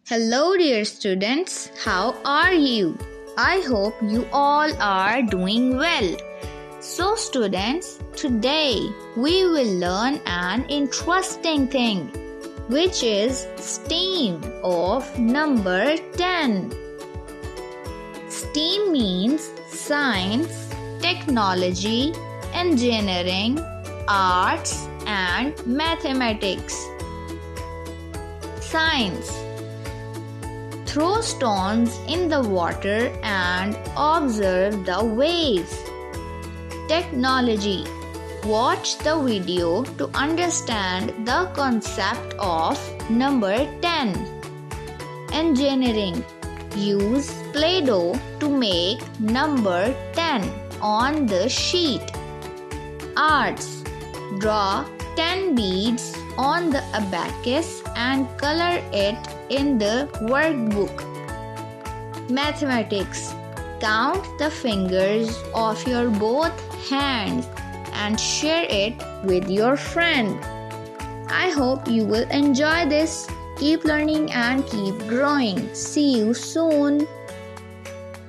Hello, dear students. How are you? I hope you all are doing well. So, students, today we will learn an interesting thing, which is STEAM of number 10. STEAM means science, technology, engineering, arts, and mathematics. Science. Throw stones in the water and observe the waves. Technology. Watch the video to understand the concept of number 10. Engineering. Use Play-Doh to make number 10 on the sheet. Arts. Draw 10 beads on the abacus and color it in the workbook. Mathematics. Count the fingers of your both hands and share it with your friend. I hope you will enjoy this. Keep learning and keep growing. See you soon.